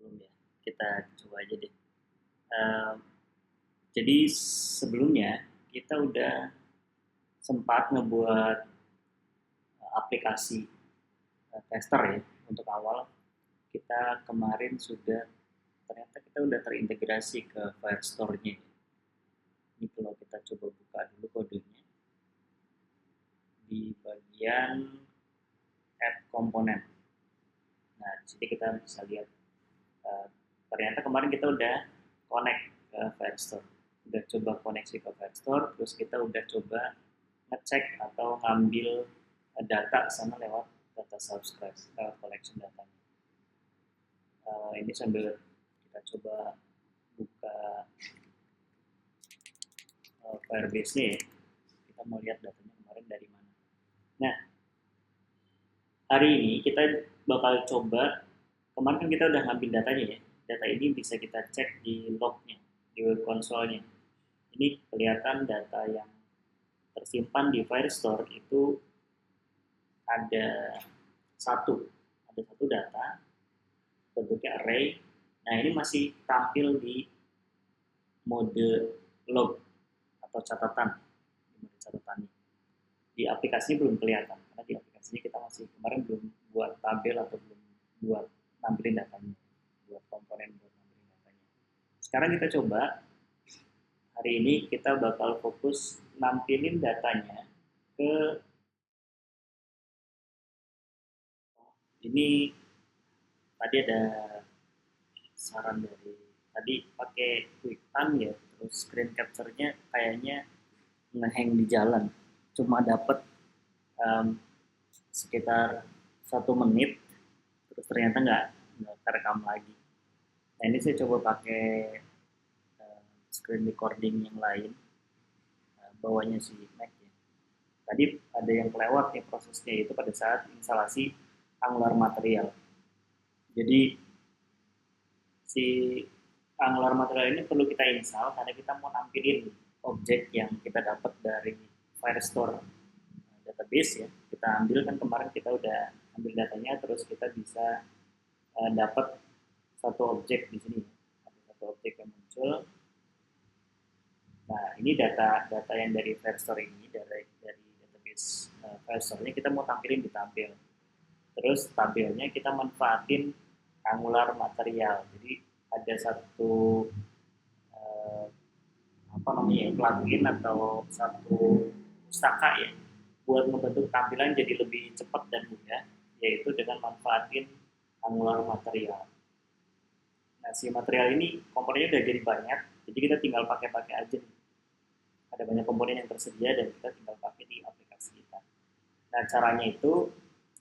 belum ya. Kita coba aja deh. Eee, jadi sebelumnya kita udah sempat ngebuat aplikasi tester ya untuk awal. Kita kemarin sudah ternyata kita udah terintegrasi ke Firestore-nya. Ini kalau kita coba buka dulu kodenya di bagian add komponen. Nah, di sini kita bisa lihat uh, ternyata kemarin kita udah connect ke Firestore. Udah coba koneksi ke Firestore, terus kita udah coba ngecek atau ngambil data sana lewat data subscribe, lewat collection datanya. Ini sambil kita coba buka Firebase-nya ya. Kita mau lihat datanya kemarin dari mana. Nah, hari ini kita bakal coba, kemarin kan kita udah ngambil datanya ya. Data ini bisa kita cek di lognya, di web console-nya. Ini kelihatan data yang tersimpan di Firestore itu ada satu, ada satu data bentuknya array. Nah, ini masih tampil di mode log atau catatan, di mode catatannya. Di aplikasinya belum kelihatan karena di aplikasinya kita masih kemarin belum buat tabel atau belum buat nampilin datanya, buat komponen buat nampilin datanya. Sekarang kita coba, hari ini kita bakal fokus nampilin datanya ke ini. Tadi ada saran dari tadi pakai QuickTime ya, terus screen capture-nya kayaknya ngehang di jalan, cuma dapat um, sekitar 1 menit, terus ternyata nggak terekam lagi. Nah, ini saya coba pakai screen recording yang lain, bawahnya si Mac ya. Tadi ada yang kelewat nih prosesnya, itu pada saat instalasi Angular Material. Jadi si Angular Material ini perlu kita install karena kita mau nampilin objek yang kita dapat dari Firestore database ya. Kita ambil kan kemarin kita udah ambil datanya, terus kita bisa dapat satu objek di sini. Ada satu objek yang muncul. Nah, ini data yang dari Firestore ini, dari database Firestore-nya kita mau tampilin di tabel. Terus tabelnya kita manfaatin Angular Material. Jadi ada satu apa namanya plugin atau satu pustaka ya buat membentuk tampilan jadi lebih cepat dan mudah, yaitu dengan manfaatin Angular Material. Nah, si material ini komponennya udah jadi banyak, jadi kita tinggal pakai-pakai aja. Ada banyak komponen yang tersedia dan kita tinggal pakai di aplikasi kita. Nah, caranya itu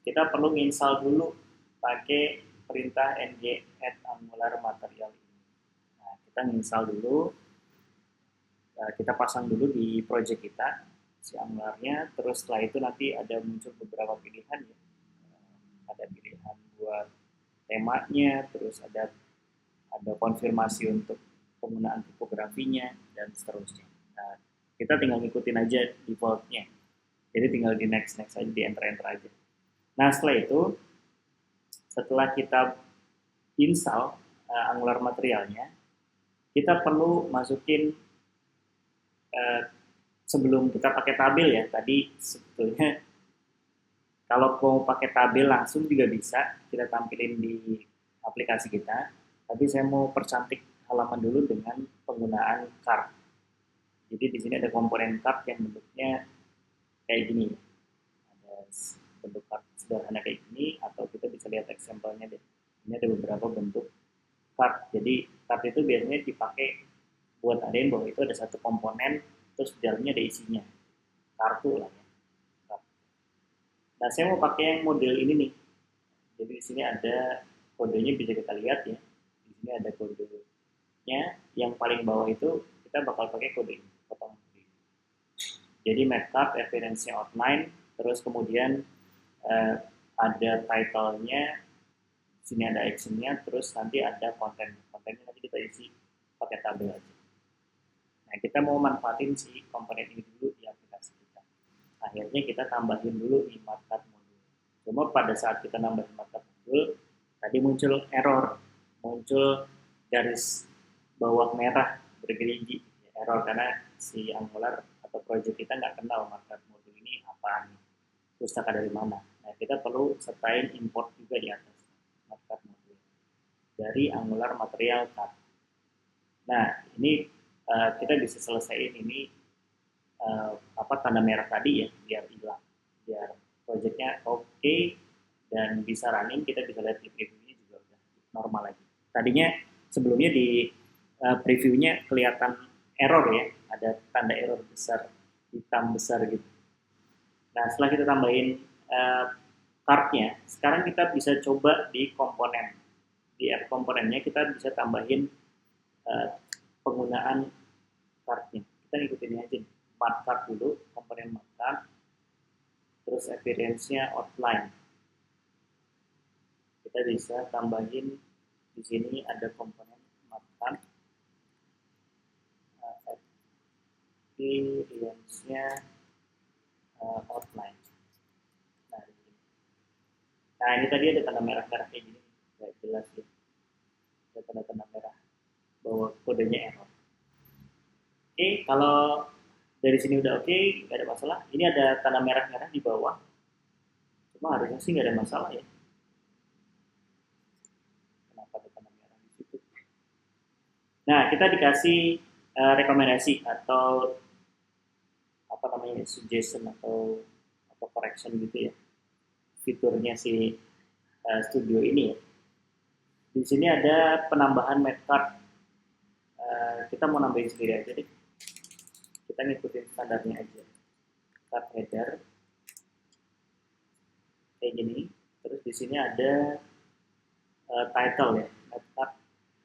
kita perlu install dulu pakai perintah ng add angular material ini. Nah, kita install dulu, kita pasang dulu di project kita si Angularnya, terus setelah itu nanti ada muncul beberapa pilihan ya. Ada pilihan buat temanya, terus ada konfirmasi untuk penggunaan tipografinya dan seterusnya. Nah, kita tinggal ngikutin aja defaultnya. Jadi tinggal di next aja, di enter aja. Nah, setelah kita install Angular materialnya, kita perlu masukin sebelum kita pakai tabel ya. Tadi sebetulnya kalau mau pakai tabel langsung juga bisa kita tampilin di aplikasi kita. Tapi saya mau percantik halaman dulu dengan penggunaan card. Jadi di sini ada komponen card yang bentuknya kayak gini. Ada bentuk card sederhana kayak gini, atau kita bisa lihat example-nya deh. Ini ada beberapa bentuk card. Jadi card itu biasanya dipakai buat adain bahwa itu ada satu komponen, terus di dalamnya ada isinya. Kartu lah ya. Nah, saya mau pakai yang model ini nih. Jadi di sini ada kodenya, bisa kita lihat ya. Di sini ada kodenya. Yang paling bawah itu kita bakal pakai kode ini, potongan kode ini. Jadi markup, referensi outline, terus kemudian ada title-nya, sini ada action-nya, terus nanti ada konten. Kontennya nanti kita isi pakai tabel aja. Nah, kita mau manfaatin si komponen ini dulu di aplikasi kita. Akhirnya kita tambahin dulu di markup modul. Cuma pada saat kita nambahin markup modul, tadi muncul error muncul garis bawah merah bergerigi error karena si Angular atau project kita nggak kenal markup modul ini apaan, pustaka dari mana. Nah, kita perlu sertain import juga di atas markup modul dari Angular Material Tab. Nah, ini kita bisa selesaiin ini tanda merah tadi ya, biar hilang, biar projectnya oke dan bisa running. Kita bisa lihat di previewnya juga udah normal lagi. Tadinya sebelumnya di previewnya kelihatan error ya, ada tanda error besar, hitam besar gitu. Nah, setelah kita tambahin cardnya, sekarang kita bisa coba di komponen. Di app komponennya kita bisa tambahin penggunaan cardnya. Kita ikutin aja nih. Smart card dulu, komponen smart card, terus appearance-nya outline. Kita bisa tambahin di sini ada komponen smart card, appearance-nya outline. Nah, ini tadi ada tanda merah-merah kayak gini, nggak jelas ya. Ada tanda-tanda merah bahwa kodenya error. Oke, kalau dari sini udah oke, nggak ada masalah. Ini ada tanda merah-merah di bawah. Cuma harusnya sih nggak ada masalah ya. Kenapa ada tanda merah di situ? Nah, kita dikasih rekomendasi atau suggestion atau correction gitu ya. Fiturnya si studio ini ya. Di sini ada penambahan mat card. Kita mau nambahin sendiri aja deh. Kita ngikutin standarnya aja. Card header kayak gini. Terus di sini ada title ya, mat card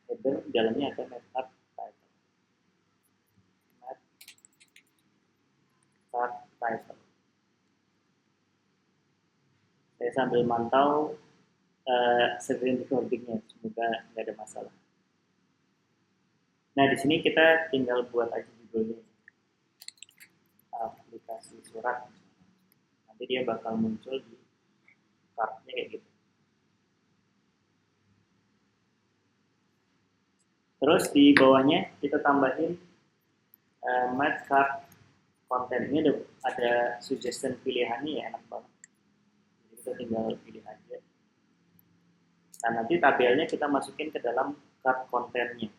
header, di dalamnya ada mat card title. Mat card title. Saya sambil mantau screen recordingnya, semoga nggak ada masalah. Nah, di sini kita tinggal buat aja judulnya, aplikasi surat. Nanti dia bakal muncul di cardnya kayak gitu. Terus di bawahnya kita tambahin mat card content. Ini ada suggestion pilihannya ya, enak banget. Jadi kita tinggal pilih aja. Nah, nanti tabelnya kita masukin ke dalam card kontennya.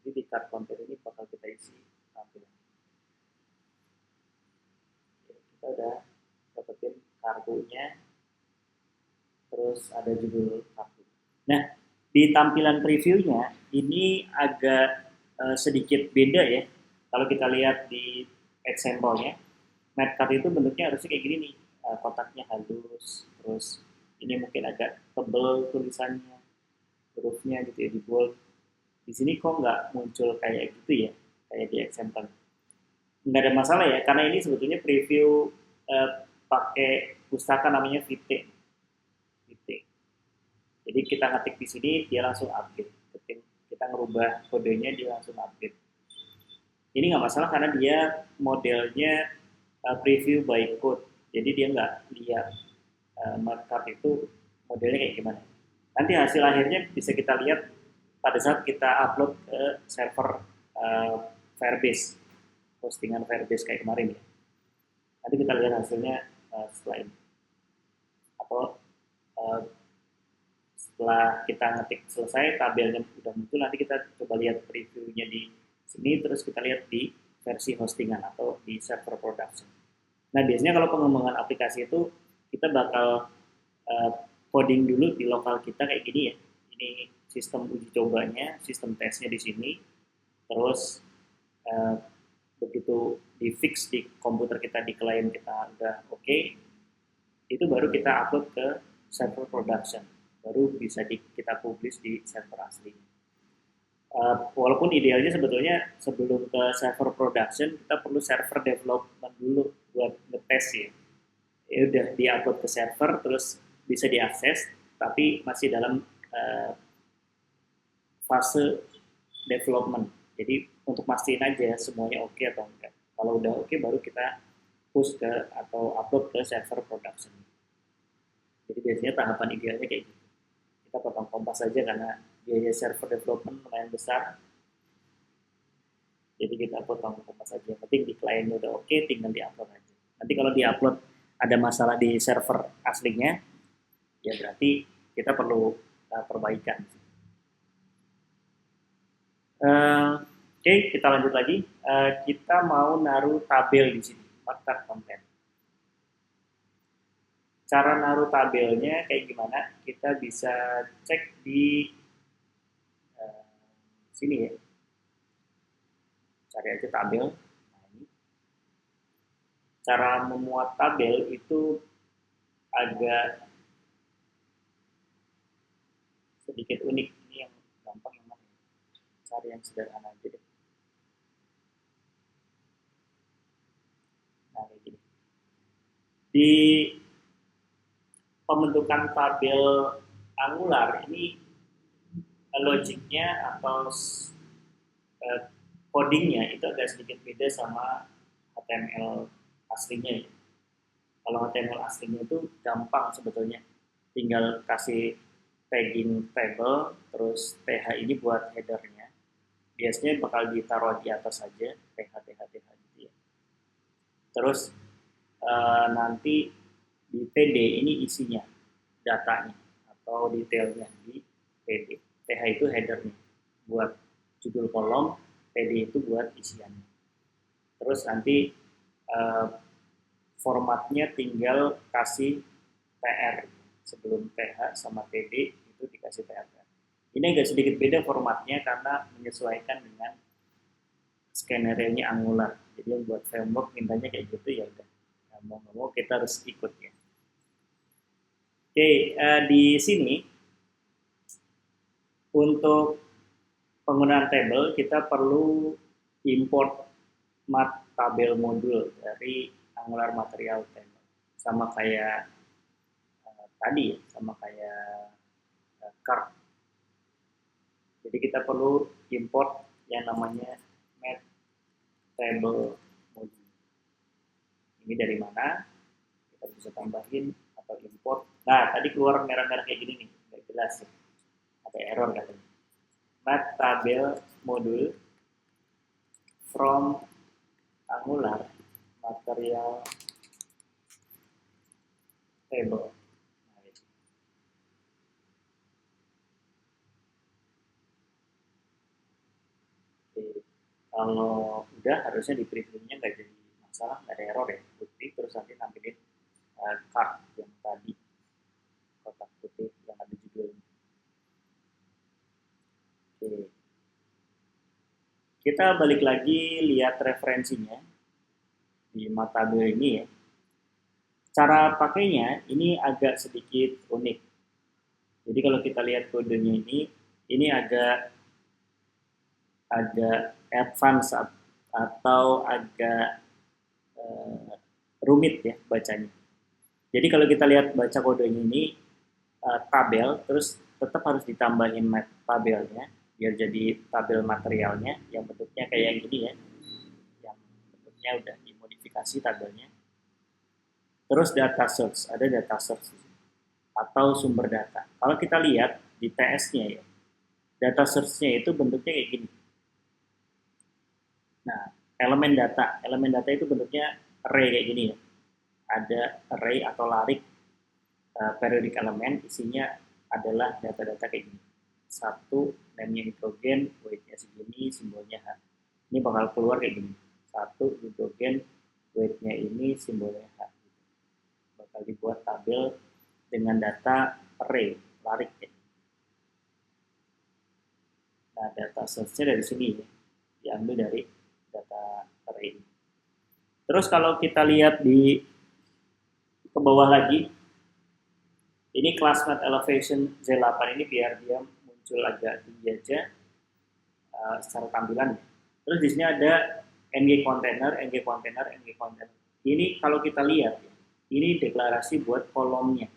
Jadi di card konten ini bakal kita isi tabel. Kita udah dapetin kartunya, terus ada judul kartu. Nah, di tampilan previewnya ini agak sedikit beda ya. Kalau kita lihat di example-nya, mat card itu bentuknya harusnya kayak gini nih, kotaknya halus, terus ini mungkin agak tebel tulisannya, hurufnya gitu ya, di bold. Di sini kok nggak muncul kayak gitu ya, kayak di example. Nggak ada masalah ya, karena ini sebetulnya preview pakai pustaka namanya Vite. Jadi kita ngetik di sini, dia langsung update. Kita ngerubah kodenya, dia langsung update. Ini nggak masalah karena dia modelnya preview by code. Jadi dia nggak lihat markup itu modelnya kayak gimana. Nanti hasil akhirnya bisa kita lihat pada saat kita upload ke server Firebase, postingan Firebase kayak kemarin ya. Nanti kita lihat hasilnya setelah ini. Atau setelah kita ngetik selesai, tabelnya udah muncul, nanti kita coba lihat previewnya di sini, terus kita lihat di versi hostingan atau di server production. Nah, biasanya kalau pengembangan aplikasi itu kita bakal coding dulu di lokal kita kayak gini ya. Ini sistem uji cobanya, sistem tesnya di sini. Terus begitu di fix di komputer kita, di klien kita udah oke, itu baru kita upload ke server production, baru bisa kita publish di server asli. Walaupun idealnya sebetulnya sebelum ke server production kita perlu server development dulu buat ngetes ya. Ya udah di-upload ke server terus bisa diakses, tapi masih dalam fase development. Jadi untuk mastiin aja semuanya oke atau enggak. Kalau udah oke baru kita push ke atau upload ke server production. Jadi biasanya tahapan idealnya kayak gitu. Kita potong kompas aja karena biaya server development lumayan besar. Jadi kita potong saja. Yang penting di kliennya udah oke, tinggal di-upload aja. Nanti kalau di-upload ada masalah di server aslinya, ya berarti kita perlu perbaikan. Oke, kita lanjut lagi. Kita mau naruh tabel di sini, daftar konten. Cara naruh tabelnya kayak gimana? Kita bisa cek di sini ya. Cari aja tabel. Nah, ini. Cara memuat tabel itu agak sedikit unik. Ini yang gampang yang mana? Cari yang sederhana aja deh. Nah, kayak gini. Di pembentukan tabel Angular ini logiknya atau codingnya itu agak sedikit beda sama HTML aslinya ya. Kalau HTML aslinya itu gampang sebetulnya, tinggal kasih tagging table, terus th ini buat headernya. Biasanya bakal ditaruh di atas saja, th gitu ya. Terus nanti di td ini isinya, datanya atau detailnya di td. Th itu headernya buat judul kolom, td itu buat isiannya. Terus nanti formatnya tinggal kasih tr sebelum th sama td itu dikasih tr. Ini agak sedikit beda formatnya karena menyesuaikan dengan skenario-nya Angular. Jadi yang buat framework mintanya kayak gitu ya udah. Nah, mau nggak mau kita harus ikut ya. Oke, di sini untuk penggunaan table kita perlu import mat tabel modul dari Angular Material Table. Sama kayak tadi ya, sama kayak card. Jadi kita perlu import yang namanya mat table modul. Ini dari mana? Kita bisa tambahin atau import. Nah, tadi keluar merah-merah kayak gini nih, nggak jelas ya. Ada error katanya. Mat tabel modul from Angular Material Table. Kalau udah harusnya di previewnya nggak jadi masalah, nggak ada error ya. Putih terus nanti nampilin card yang tadi kotak putih yang ada judulnya. Oke. Kita balik lagi lihat referensinya di Matabel ini ya. Cara pakainya ini agak sedikit unik. Jadi kalau kita lihat kodenya ini agak advance atau agak rumit ya bacanya. Jadi kalau kita lihat baca kodenya ini tabel, terus tetap harus ditambahin tabelnya biar jadi tabel materialnya yang bentuknya kayak yang gini ya, yang bentuknya udah dimodifikasi tabelnya. Terus data source, ada data source atau sumber data. Kalau kita lihat di TS-nya ya, data source-nya itu bentuknya kayak gini. Nah, elemen data itu bentuknya array kayak gini ya. Ada array atau larik periodic element, isinya adalah data-data kayak gini. Satu, name-nya hidrogen, weight-nya segini, simbolnya H. Ini bakal keluar kayak gini. Satu hidrogen, weight-nya ini, simbolnya H. Bakal dibuat tabel dengan data array, larik ya. Nah, data source-nya dari sini ya. Diambil dari data array ini. Terus kalau kita lihat di ke bawah lagi, ini class mat elevation Z8 ini biar dia muncul agak tinggi aja secara tampilan. Terus di sini ada ng container. Ini kalau kita lihat, ini deklarasi buat kolomnya.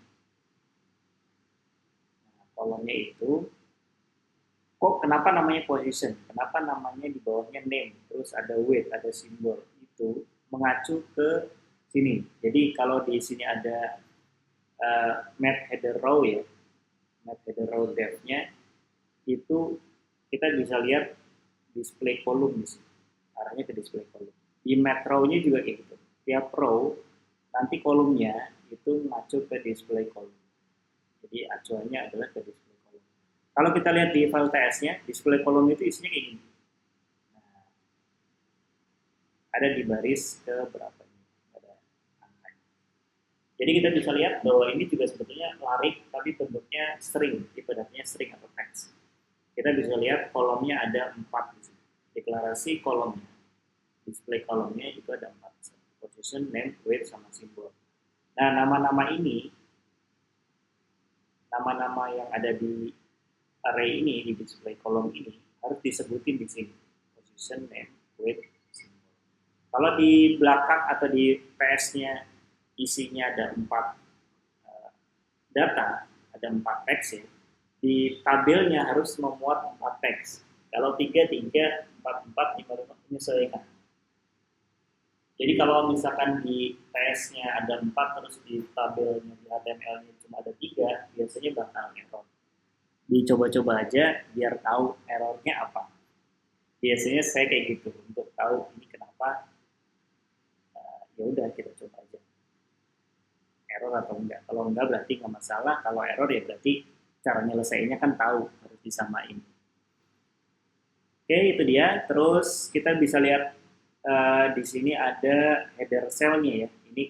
Nah, kolomnya itu, kok kenapa namanya position? Kenapa namanya di bawahnya name? Terus ada weight, ada simbol. Itu mengacu ke sini. Jadi kalau di sini ada mat header row ya, mat header row depth-nya, itu kita bisa lihat display column di sini. Arahnya ke display column. Di mat row-nya juga kayak gitu. Tiap row nanti kolomnya itu ngacu ke display column. Jadi acuannya adalah ke display column. Kalau kita lihat di file TS-nya, display column itu isinya kayak gini. Nah, ada di baris ke berapa ini? Ada angkanya. Jadi kita bisa lihat bahwa ini juga sebetulnya larik, tapi bentuknya string, tipe datanya string atau text. Kita bisa lihat kolomnya ada 4 di sini. Deklarasi kolomnya, display kolomnya itu ada 4. Position, name, weight, sama simbol. Nah, nama-nama ini, nama-nama yang ada di array ini, di display kolom ini, harus disebutin di sini. Position, name, weight, simbol. Kalau di belakang atau di PS-nya isinya ada 4 data, ada 4 teks ya, di tabelnya harus memuat 4 teks. Kalau 3, 3, 4, 4, 5, 5, menyesuaikan. Jadi kalau misalkan di PS-nya ada 4, terus di tabelnya, di HTML-nya cuma ada 3, biasanya bakal error. Dicoba-coba aja biar tahu errornya apa. Biasanya saya kayak gitu, untuk tahu ini kenapa, ya udah kita coba aja. Error atau enggak. Kalau enggak berarti nggak masalah, kalau error ya berarti cara nyelesainnya kan tahu, harus disamain. Oke, itu dia. Terus kita bisa lihat di sini ada header cell-nya ya. Ini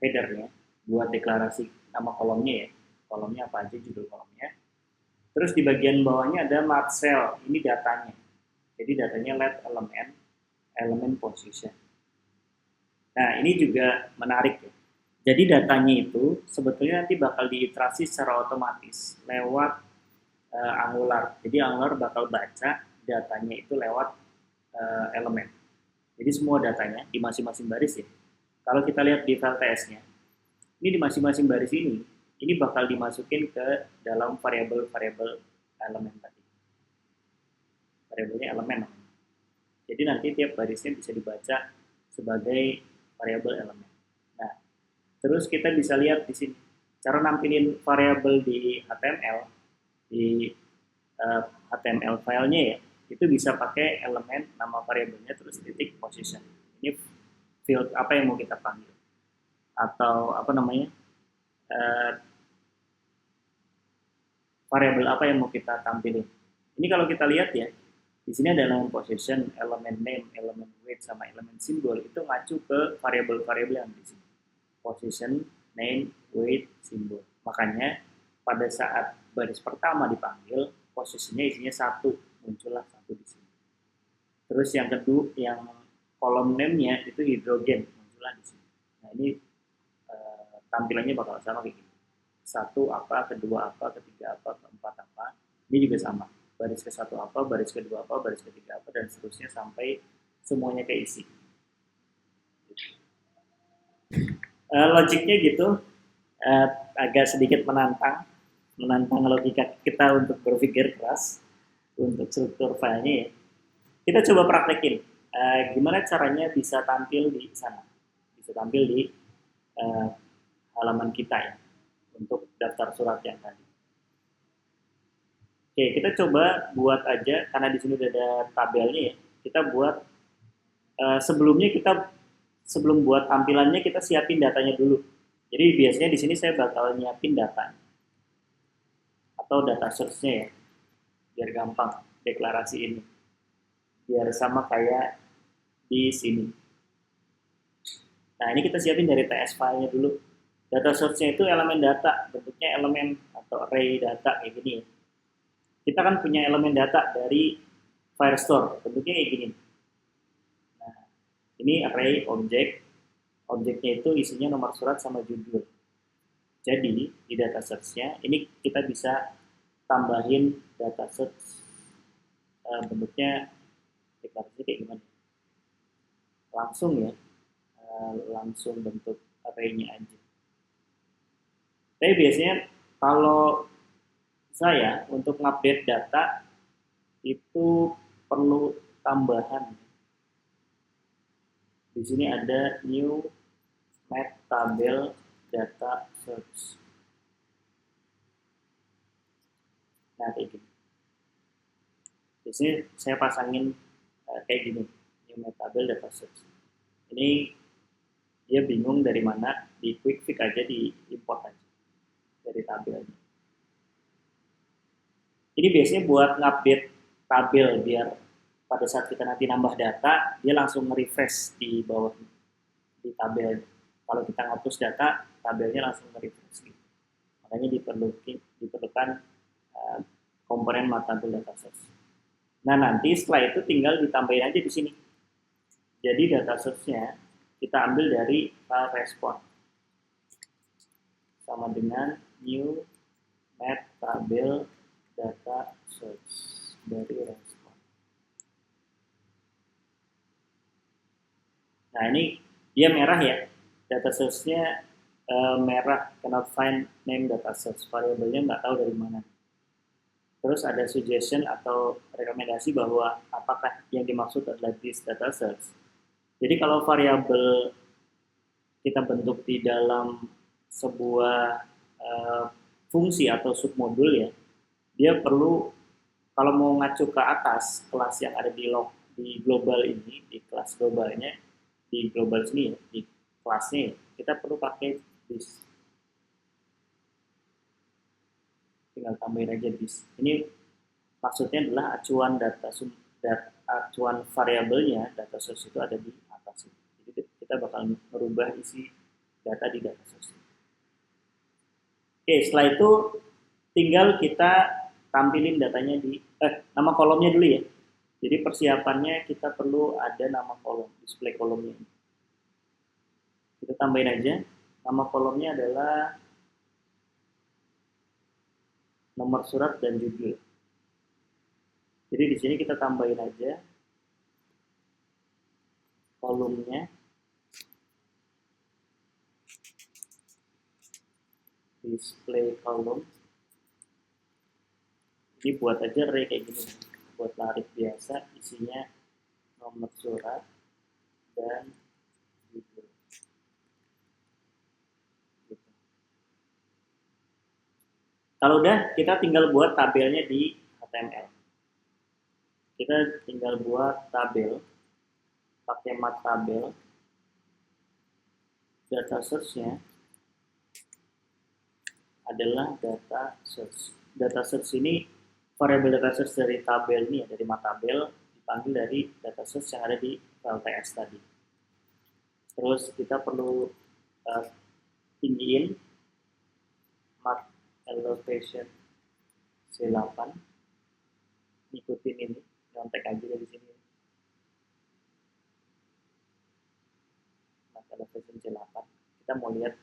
headernya buat deklarasi nama kolomnya ya. Kolomnya apa aja, judul kolomnya. Terus di bagian bawahnya ada mark cell. Ini datanya. Jadi datanya let element, element position. Nah, ini juga menarik ya. Jadi datanya itu sebetulnya nanti bakal diiterasi secara otomatis lewat Angular. Jadi Angular bakal baca datanya itu lewat elemen. Jadi semua datanya di masing-masing baris ya. Kalau kita lihat di file TS-nya, ini di masing-masing baris ini bakal dimasukin ke dalam variabel-variabel elemen tadi. Variabelnya elemen. Jadi nanti tiap barisnya bisa dibaca sebagai variabel elemen. Nah, terus kita bisa lihat di sini cara nampilin variabel di HTML, di HTML filenya ya, itu bisa pakai elemen nama variabelnya terus titik position. Ini field apa yang mau kita panggil atau apa namanya variabel apa yang mau kita tampilin. Ini kalau kita lihat ya, di sini ada elemen position, elemen name, elemen weight, sama elemen simbol itu ngacu ke variabel-variabel yang di sini. Position, name, weight, simbol. Makanya pada saat baris pertama dipanggil, posisinya isinya 1, muncullah 1 di sini. Terus yang kedua, yang kolom name-nya itu hidrogen, muncullah di sini. Nah ini tampilannya bakal sama kayak gini. 1 apa, kedua apa, ketiga apa, keempat apa. Ini juga sama. Baris ke-1 apa, baris kedua apa, baris ketiga apa, dan seterusnya sampai semuanya keisi. Logiknya gitu, agak sedikit menantang logika kita untuk berpikir keras untuk struktur filenya ya. Kita coba praktekin gimana caranya bisa tampil di sana, bisa tampil di halaman kita ya untuk daftar surat yang tadi. Oke, kita coba buat aja karena di sini ada tabelnya ya. Kita buat sebelumnya sebelum buat tampilannya kita siapin datanya dulu. Jadi biasanya di sini saya bakal nyiapin data atau data source-nya ya, biar gampang deklarasi ini, biar sama kayak di sini. Nah ini kita siapin dari TS file-nya dulu. Data source-nya itu elemen data, bentuknya elemen atau array data kayak gini ya. Kita kan punya elemen data dari Firestore, bentuknya kayak gini. Nah ini array objek, objeknya itu isinya nomor surat sama judul. Jadi di data source-nya ini kita bisa tambahin data source bentuknya deklarasi kayak gimana? Langsung ya, langsung bentuk array-nya aja. Tapi biasanya kalau saya untuk ngupdate data itu perlu tambahan. Di sini ada new mat tabel data search. Nah kayak gini. Di sini saya pasangin kayak gini, new met tabel data source. Ini dia bingung dari mana, di quick fix aja, di import aja dari tabelnya. Ini biasanya buat ngupdate tabel biar pada saat kita nanti nambah data, dia langsung refresh di bawah di tabel. Kalau kita ngapus data, tabelnya langsung refresh. Gitu. Makanya diperlukan komponen tabel data source. Nah nanti setelah itu tinggal ditambahin aja di sini. Jadi data source-nya kita ambil dari file respon sama dengan new met tabel data source dari respon. Nah ini dia merah ya, data source-nya merah, cannot find name data source, variabelnya nggak tahu dari mana. Terus ada suggestion atau rekomendasi bahwa apakah yang dimaksud adalah this data source. Jadi kalau variabel kita bentuk di dalam sebuah fungsi atau submodul ya, dia perlu kalau mau ngacu ke atas kelas yang ada di global ini, di kelas globalnya, di global sini ya, di kelasnya kita perlu pakai this. Tinggal tambahin aja this. Ini maksudnya adalah acuan variabelnya data source itu ada di atas. Jadi kita bakal merubah isi data di data source. Oke, setelah itu tinggal kita tampilin datanya di nama kolomnya dulu ya. Jadi persiapannya kita perlu ada nama kolom, display kolomnya. Kita tambahin aja. Nama kolomnya adalah nomor surat dan judul. Jadi di sini kita tambahin aja kolomnya display kolom. Ini buat aja array kayak gini, buat larik biasa, isinya nomor surat dan judul. Gitu. Kalau udah, kita tinggal buat tabelnya di HTML. Kita tinggal buat tabel pakai mat tabel, data source-nya adalah data source. Data source ini, variabel data source dari tabel ini, dari mat tabel dipanggil dari data source yang ada di file TS tadi. Terus kita perlu tinggiin mat elevation C8, ikutin ini, nyontek aja dari sini. Mat elevation C8. Kita mau lihat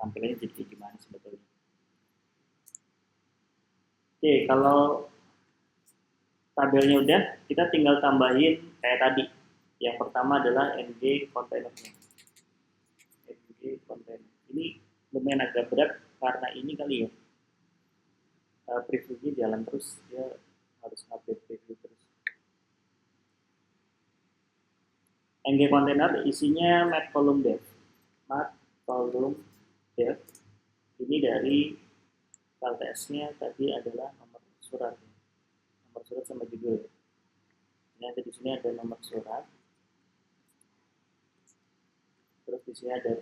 tampilannya jadi gimana sebetulnya. Oke, kalau tabelnya udah, kita tinggal tambahin kayak tadi. Yang pertama adalah ng kontainernya. ng kontainer. Ini lumayan agak berat karena ini kali ya. Previewnya jalan terus, dia harus update preview terus. ng kontainer isinya mat column dev. Mat column dev. Ini dari file TS-nya tadi adalah nomor surat. Nomor surat sama judul. Ini ada di sini ada nomor surat. Terus di sini ada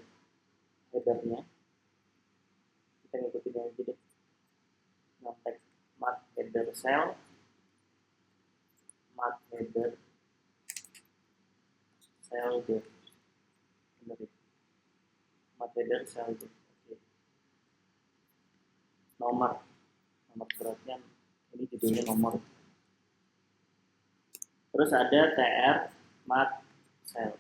header-nya. Kita ngikutin yang ini deh. Ngetek mat header cell, mat header cell dev. Benar ya? Mat header cell dev. Nomor suratnya ini judulnya nomor. Terus ada tr mat cell.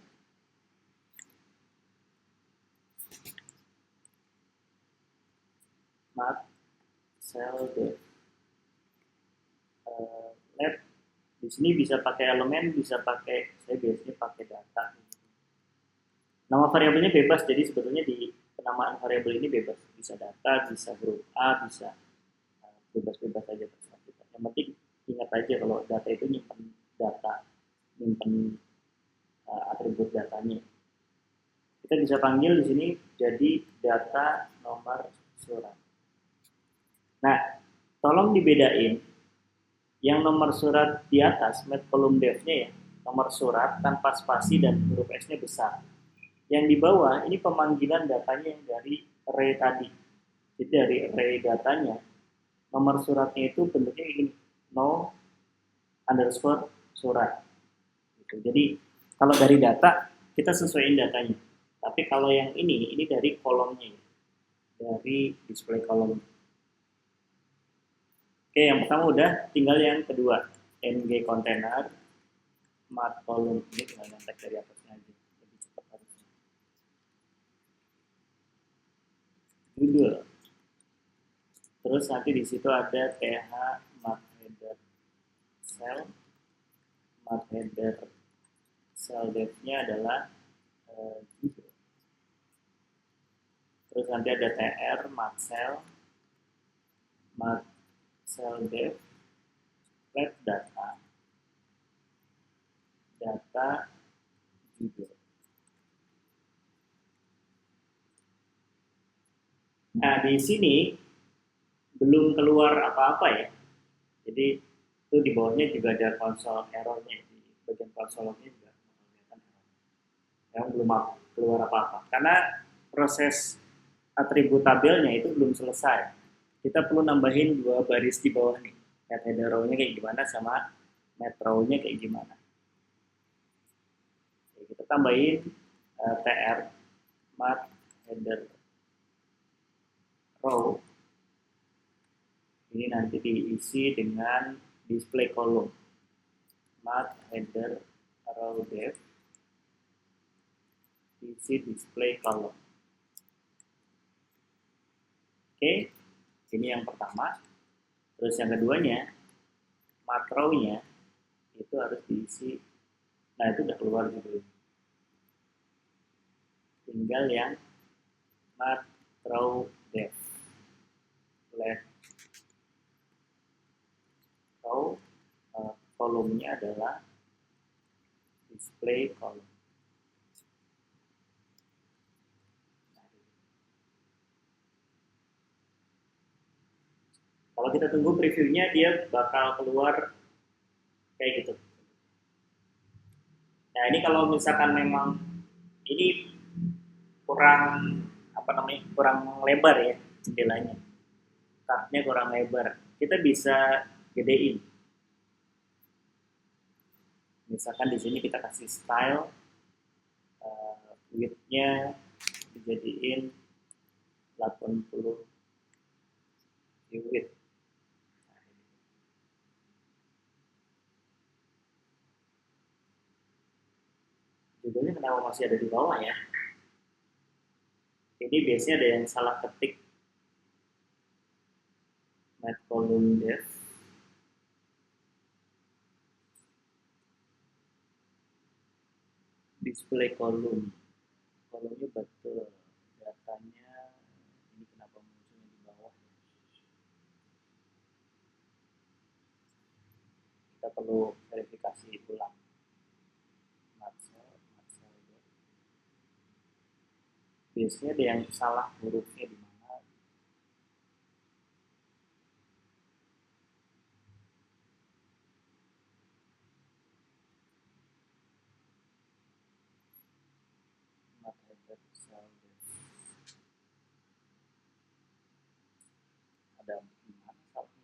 Mat cell dev. Lab di sini bisa pakai elemen, bisa pakai, saya biasanya pakai data. Nama variabelnya bebas, jadi sebetulnya di penamaan variabel ini bebas, bisa data, bisa huruf A, bisa bebas-bebas aja terserah kita. Yang penting ingat aja kalau data itu nyimpen data, nyimpen atribut datanya. Kita bisa panggil di sini jadi data nomor surat. Nah, tolong dibedain Yang nomor surat di atas, mat kolom def-nya ya, nomor surat tanpa spasi dan huruf S-nya besar. Yang di bawah ini pemanggilan datanya yang dari array tadi. Jadi dari array datanya, nomor suratnya itu bentuknya ini, no underscore surat. Gitu. Jadi kalau dari data kita sesuaiin datanya. Tapi kalau yang ini dari kolomnya, dari display kolom. Oke, yang pertama udah, tinggal yang kedua, ng container, mat kolom ini tinggal nyontek dari atasnya aja, lebih cepat harusnya. Judul, terus nanti di situ ada th mat header cell, mat header cell depth-nya adalah judul. Terus nanti ada tr mat cell depth let data judul. Nah, di sini belum keluar apa-apa ya. Jadi itu di bawahnya juga ada konsol errornya. Di bagian konsolnya juga kelihatan error. Yang belum keluar apa-apa. Karena proses atribut tabelnya itu belum selesai. Kita perlu nambahin 2 baris di bawah nih. Net header row-nya kayak gimana sama net row-nya kayak gimana. Oke, kita tambahin tr mat header row. Ini nanti diisi dengan display kolom. Mat header row depth isi display kolom. Oke, ini yang pertama. Terus yang keduanya, mat row-nya itu harus diisi. Nah, itu udah keluar judul. Tinggal yang mat row depth. Let row kolomnya adalah display kolom. Kalau kita tunggu previewnya, dia bakal keluar kayak gitu. Nah, ini kalau misalkan memang ini kurang kurang lebar ya jendelanya, cutnya kurang lebar, kita bisa gedein. Misalkan di sini kita kasih style, width-nya dijadiin 80 width. Judulnya kenapa masih ada di bawah ya? Ini biasanya ada yang salah ketik. Mat column depth. Display kolom. Kolomnya betul. Datanya ini kenapa munculnya di bawah? Kita perlu verifikasi ulang. Biasanya ada yang salah hurufnya di mana. Ada di mana salahnya?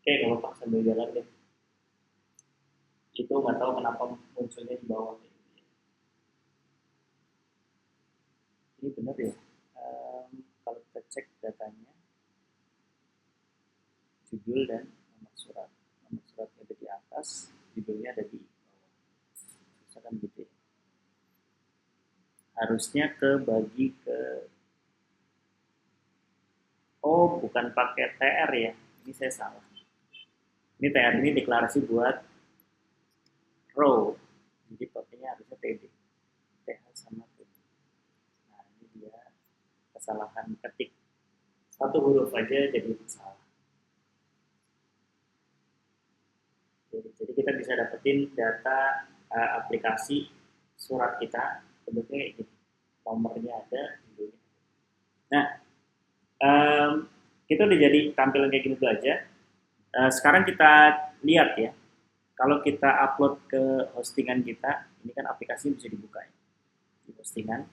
Oke, kalau Pak sambil jalan deh. Itu nggak tahu kenapa munculnya di bawah. Ini benar ya. Kalau kita cek datanya, judul dan nomor surat. Nomor suratnya ada di atas, judulnya ada di bawah. Misalkan gitu ya. Harusnya kebagi ke, oh bukan pakai TR ya, ini saya salah. Ini TR ini deklarasi buat row, jadi pakainya harusnya TD, TH sama TD. Nah ini dia kesalahan ketik, satu huruf aja jadi salah. Jadi kita bisa dapetin data aplikasi surat kita bentuknya kayak gini. nomornya ada, judulnya. Nah, em, kita udah jadi tampilan kayak gitu aja. Sekarang kita lihat ya, kalau kita upload ke hostingan kita, ini kan aplikasi bisa dibuka ya, di postingan.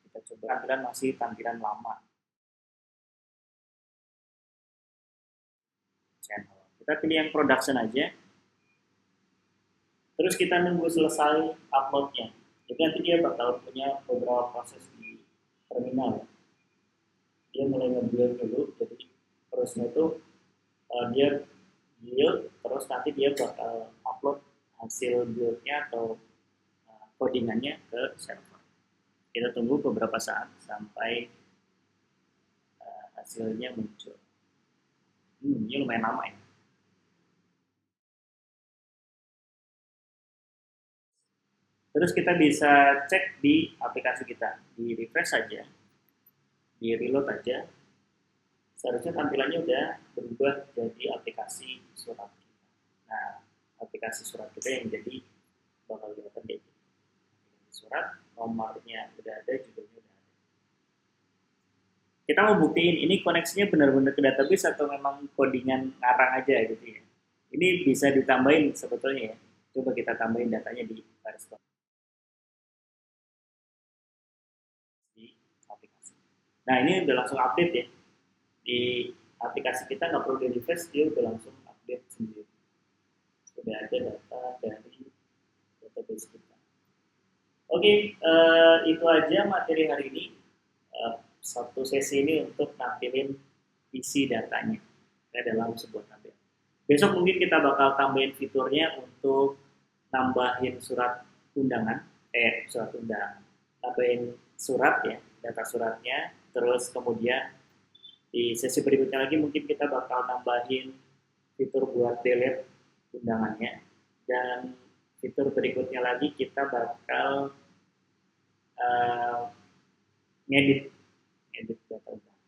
Kita coba tampilan masih tampilan lama. Channel. Kita pilih yang production aja. Terus kita nunggu selesai uploadnya. Jadi nanti dia bakal punya beberapa proses di terminal. Dia mulai nge-build dulu, jadi prosesnya itu dia build, terus nanti dia bakal upload hasil build-nya atau codingannya ke server. Kita tunggu beberapa saat sampai hasilnya muncul. Ini lumayan lama ya. Terus kita bisa cek di aplikasi kita, di refresh saja, di reload aja. Seharusnya tampilannya udah berubah jadi aplikasi surat kita. Nah, aplikasi surat kita yang jadi bakal kelihatan kayak gitu. Surat, nomornya udah ada, judulnya udah ada. Kita mau buktiin ini koneksinya benar-benar ke database atau memang codingan ngarang aja gitu ya. Ini bisa ditambahin sebetulnya ya. Coba kita tambahin datanya di Firestore. Di aplikasi. Nah, ini udah langsung update ya. Di aplikasi kita nggak perlu di refresh, dia udah langsung update sendiri. Sudah ada data dari database kita. Oke, itu aja materi hari ini. Satu sesi ini untuk nampilin isi datanya ke dalam sebuah tabel. Besok mungkin kita bakal tambahin fiturnya untuk nambahin surat undangan, surat undangan, nambahin surat ya, data suratnya, terus kemudian di sesi berikutnya lagi mungkin kita bakal nambahin fitur buat delete undangannya, dan fitur berikutnya lagi kita bakal uh, ngedit edit data undangan.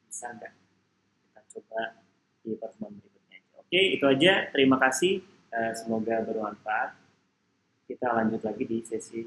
Bisa nggak? Kita coba di pertemuan berikutnya. Oke, itu aja. Terima kasih. Semoga bermanfaat. Kita lanjut lagi di sesi